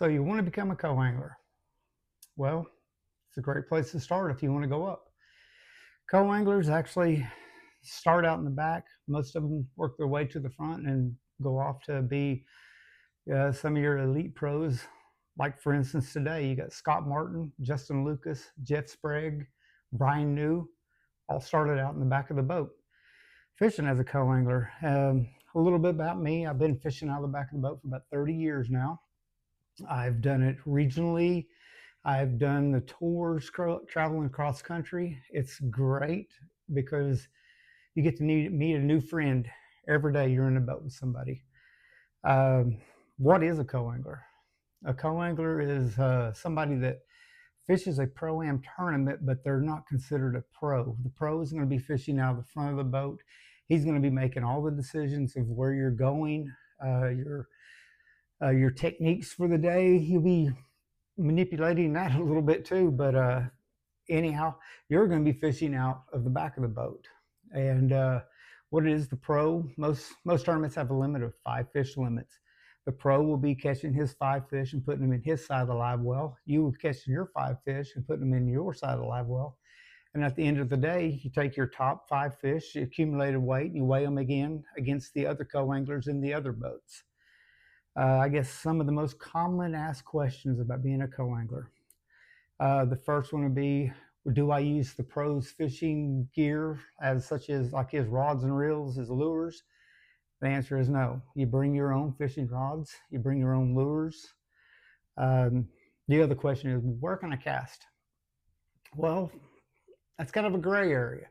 So you want to become a co-angler. Well, it's a great place to start if you want to go up. Co-anglers actually start out in the back. Most of them work their way to the front and go off to be some of your elite pros. Like for instance, today you got Scott Martin, Justin Lucas, Jeff Sprague, Brian New, all started out in the back of the boat fishing as a co-angler. A little bit about me. I've been fishing out of the back of the boat for about 30 years now. I've done it regionally. I've done the tours traveling across country. It's great because you get to meet a new friend every day you're in a boat with somebody. Um, what is a co-angler? A co-angler is somebody that fishes a pro-am tournament, but they're not considered a pro. The pro is going to be fishing out of the front of the boat. He's going to be making all the decisions of where you're going, your techniques for the day. He'll be manipulating that a little bit too, but anyhow, you're going to be fishing out of the back of the boat. And what it is, the pro, most tournaments have a limit of 5 fish limits. The pro will be catching his 5 fish and putting them in his side of the live well. You will catch your 5 fish and putting them in your side of the live well. And at the end of the day, you take your top 5 fish, you accumulated weight, and you weigh them again against the other co-anglers in the other boats. I guess some of the most common asked questions about being a co-angler. The first one would be, do I use the pro's fishing gear as such as like his rods and reels, his lures? The answer is no. You bring your own fishing rods, you bring your own lures. The other question is, where can I cast? Well, that's kind of a gray area.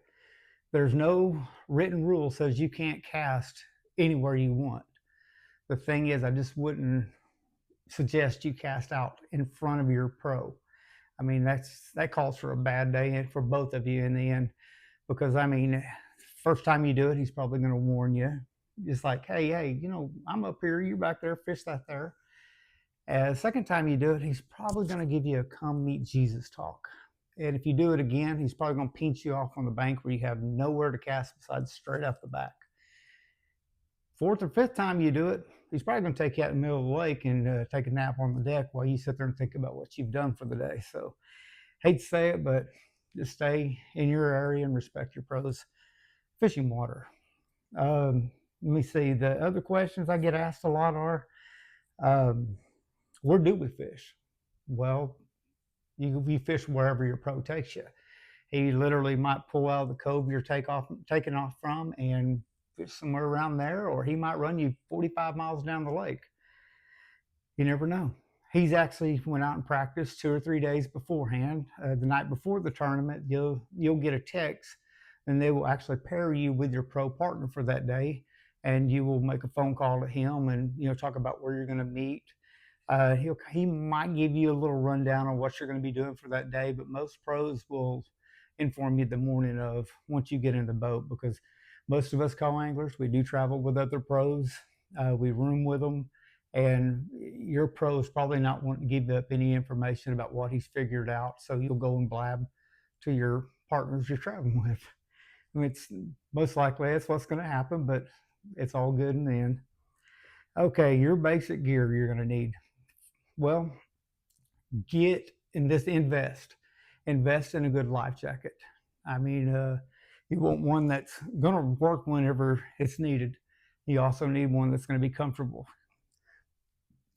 There's no written rule says you can't cast anywhere you want. The thing is, I just wouldn't suggest you cast out in front of your pro. I mean, that calls for a bad day for both of you in the end, because I mean, first time you do it, he's probably going to warn you, just like, hey, I'm up here, you're back there, fish that there. Second time you do it, he's probably going to give you a come meet Jesus talk. And if you do it again, he's probably going to pinch you off on the bank where you have nowhere to cast besides straight up the back. Fourth or fifth time you do it, he's probably going to take you out in the middle of the lake and take a nap on the deck while you sit there and think about what you've done for the day. So, hate to say it, but just stay in your area and respect your pros' fishing water. Let me see. The other questions I get asked a lot are, where do we fish? Well, you fish wherever your pro takes you. He literally might pull out of the cove you're taking off from and fish somewhere around there, or he might run you 45 miles down the lake. You never know. He's actually went out and practiced 2 or 3 days beforehand. The night before the tournament, you'll get a text, and they will actually pair you with your pro partner for that day, and you will make a phone call to him and talk about where you're going to meet. He might give you a little rundown on what you're going to be doing for that day, but most pros will inform you the morning of once you get in the boat, because most of us co-anglers, we do travel with other pros. We room with them, and your pro is probably not wanting to give up any information about what he's figured out, so you'll go and blab to your partners you're traveling with. I mean, it's most likely that's what's going to happen, but it's all good in the end. Okay, your basic gear you're going to need. Well, invest in a good life jacket. I mean, you want one that's going to work whenever it's needed. You also need one that's going to be comfortable.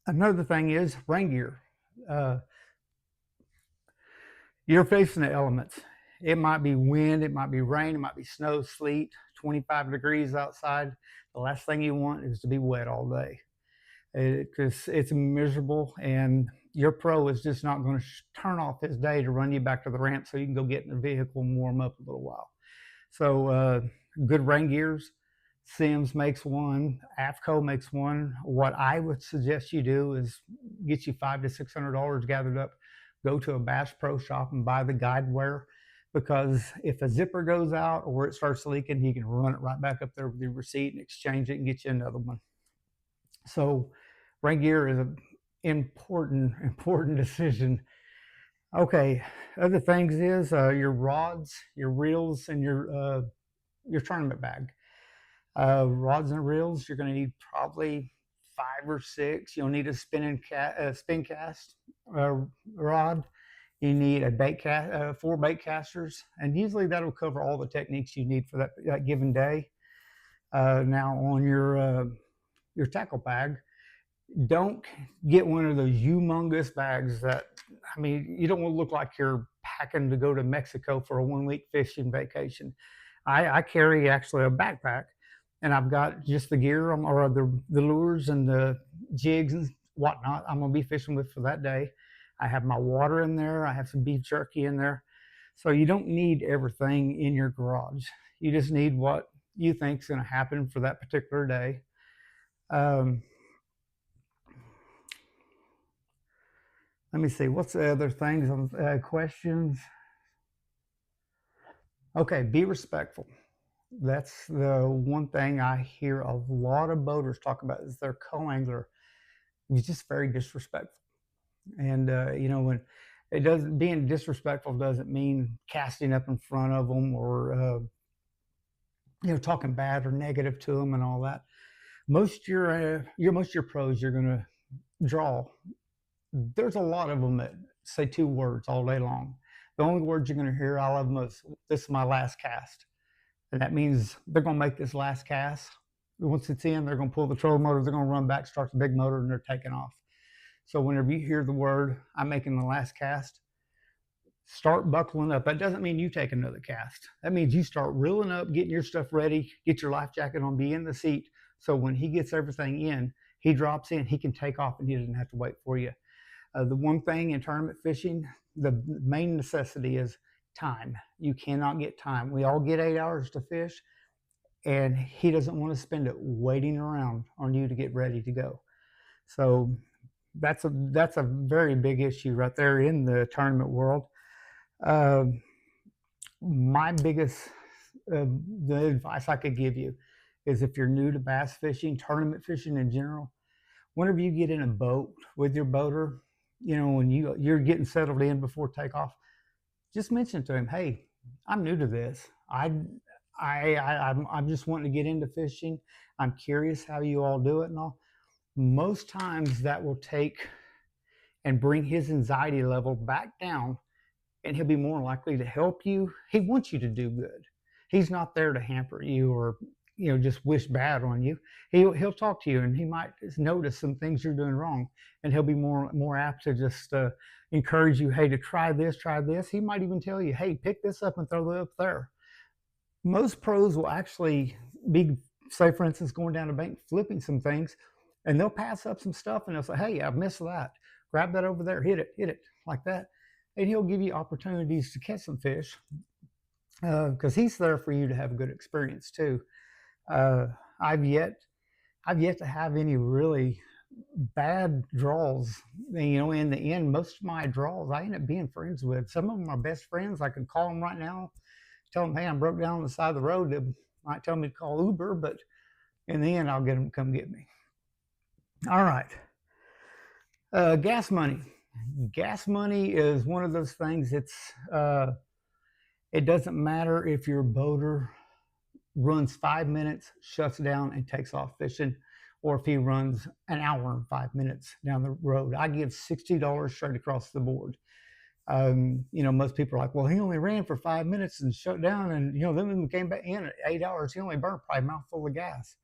Another thing is rain gear. You're facing the elements. It might be wind, it might be rain, it might be snow, sleet, 25 degrees outside. The last thing you want is to be wet all day, because it's miserable, and your pro is just not going to turn off his day to run you back to the ramp so you can go get in the vehicle and warm up a little while. So good rain gears. Simms makes one, AFCO makes one. What I would suggest you do is get you $500 to $600 gathered up, go to a Bass Pro Shop and buy the guide wear, because if a zipper goes out or it starts leaking, he can run it right back up there with your receipt and exchange it and get you another one. So rain gear is an important decision. Okay, other things is your rods, your reels, and your tournament bag. Rods and reels, you're going to need probably 5 or 6. You'll need a spin cast rod. You need a 4 bait casters, and usually that'll cover all the techniques you need for that given day. Now on your tackle bag, don't get one of those humongous bags that, I mean, you don't want to look like you're packing to go to Mexico for a 1-week fishing vacation. I carry actually a backpack, and I've got just the gear or the lures and the jigs and whatnot I'm going to be fishing with for that day. I have my water in there. I have some beef jerky in there. So you don't need everything in your garage. You just need what you think is going to happen for that particular day. Let me see, what's the other things on questions? Okay, be respectful. That's the one thing I hear a lot of boaters talk about is their co-angler is just very disrespectful. And you know, when it doesn't, being disrespectful doesn't mean casting up in front of them or you know, talking bad or negative to them and all that. Most your pros you're going to draw, there's a lot of them that say 2 words all day long. The only words you're going to hear out of them is, "This is my last cast." And that means they're going to make this last cast. Once it's in, they're going to pull the trolling motor, they're going to run back, start the big motor, and they're taking off. So whenever you hear the word, "I'm making the last cast," start buckling up. That doesn't mean you take another cast. That means you start reeling up, getting your stuff ready, get your life jacket on, be in the seat. So when he gets everything in, he drops in, he can take off and he doesn't have to wait for you. The one thing in tournament fishing, the main necessity is time. You cannot get time. We all get 8 hours to fish, and he doesn't want to spend it waiting around on you to get ready to go. So that's a very big issue right there in the tournament world. My biggest the advice I could give you is, if you're new to bass fishing, tournament fishing in general, whenever you get in a boat with your boater, you know, when you're getting settled in before takeoff, just mention to him, "Hey, I'm new to this. I'm just wanting to get into fishing. I'm curious how you all do it and all." Most times that will take and bring his anxiety level back down, and he'll be more likely to help you. He wants you to do good. He's not there to hamper you or, you know, just wish bad on you. He'll talk to you, and he might notice some things you're doing wrong, and he'll be more apt to just encourage you, "Hey, to try this, try this." He might even tell you, "Hey, pick this up and throw it up there." Most pros will actually be, say for instance, going down a bank flipping some things, and they'll pass up some stuff, and they'll say, "Hey, I missed that. Grab that over there, hit it like that," and he'll give you opportunities to catch some fish because he's there for you to have a good experience too. I've yet to have any really bad draws. You know, in the end, most of my draws I end up being friends with. Some of them are best friends. I could call them right now, tell them, "Hey, I'm broke down on the side of the road." They might tell me to call Uber, but in the end, I'll get them to come get me. All right. Gas money. Gas money is one of those things. It doesn't matter if your boater runs 5 minutes, shuts down, and takes off fishing, or if he runs an hour and 5 minutes down the road. I give $60 straight across the board. You know, most people are like, "Well, he only ran for 5 minutes and shut down, and, you know, then when we came back in at 8 hours, he only burned probably a mouthful of gas."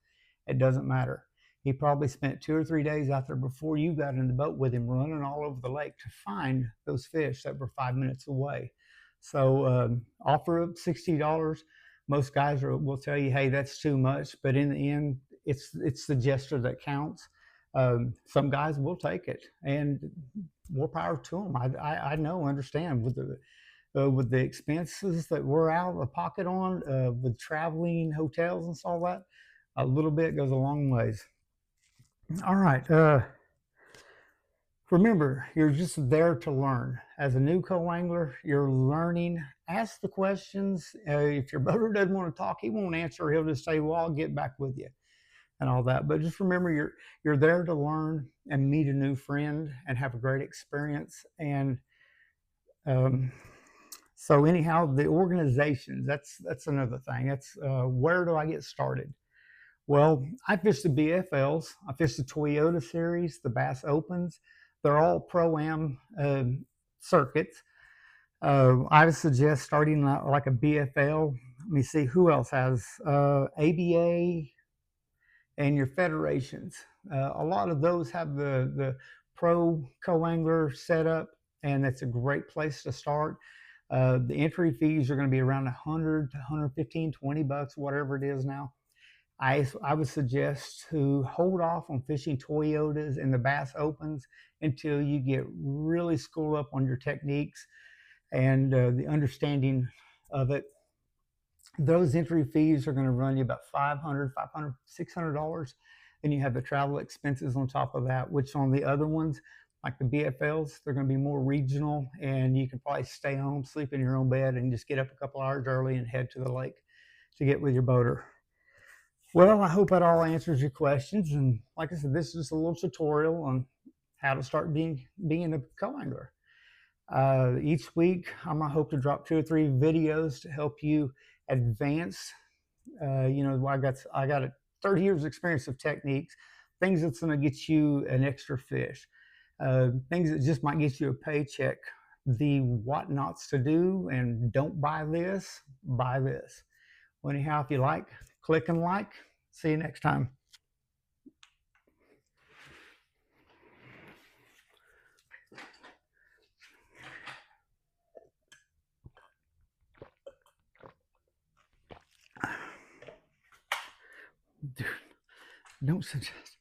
It doesn't matter. He probably spent 2 or 3 days out there before you got in the boat with him, running all over the lake to find those fish that were 5 minutes away. So offer up $60. Most guys will tell you, "Hey, that's too much," but in the end, it's the gesture that counts. Some guys will take it, and more power to them. I know, understand with the expenses that we're out of pocket on, with traveling, hotels, and all that. A little bit goes a long ways. All right. Remember, you're just there to learn. As a new co-angler, you're learning. Ask the questions. If your boater doesn't want to talk, he won't answer. He'll just say, "Well, I'll get back with you," and all that. But just remember, you're there to learn and meet a new friend and have a great experience. And so anyhow, the organizations, that's another thing. That's where do I get started? Well, I fish the BFLs. I fish the Toyota series, the Bass Opens. They're all pro-am circuits. I would suggest starting like a BFL. Let me see who else has ABA and your federations. A lot of those have the pro co-angler setup, and that's a great place to start. The entry fees are going to be around 100 to 115, 20 bucks, whatever it is now. I would suggest to hold off on fishing Toyotas and the Bass Opens until you get really schooled up on your techniques and the understanding of it. Those entry fees are going to run you about $500, $600. Then you have the travel expenses on top of that, which on the other ones, like the BFLs, they're going to be more regional, and you can probably stay home, sleep in your own bed, and just get up a couple hours early and head to the lake to get with your boater. Well, I hope that all answers your questions. And like I said, this is just a little tutorial on how to start being a co-angler. Each week, I'm gonna hope to drop 2 or 3 videos to help you advance. You know, I got 30 years experience of techniques, things that's gonna get you an extra fish, things that just might get you a paycheck. The what nots to do, and don't buy this, buy this. Well, anyhow, if you like, click and like. See you next time. Dude, don't suggest.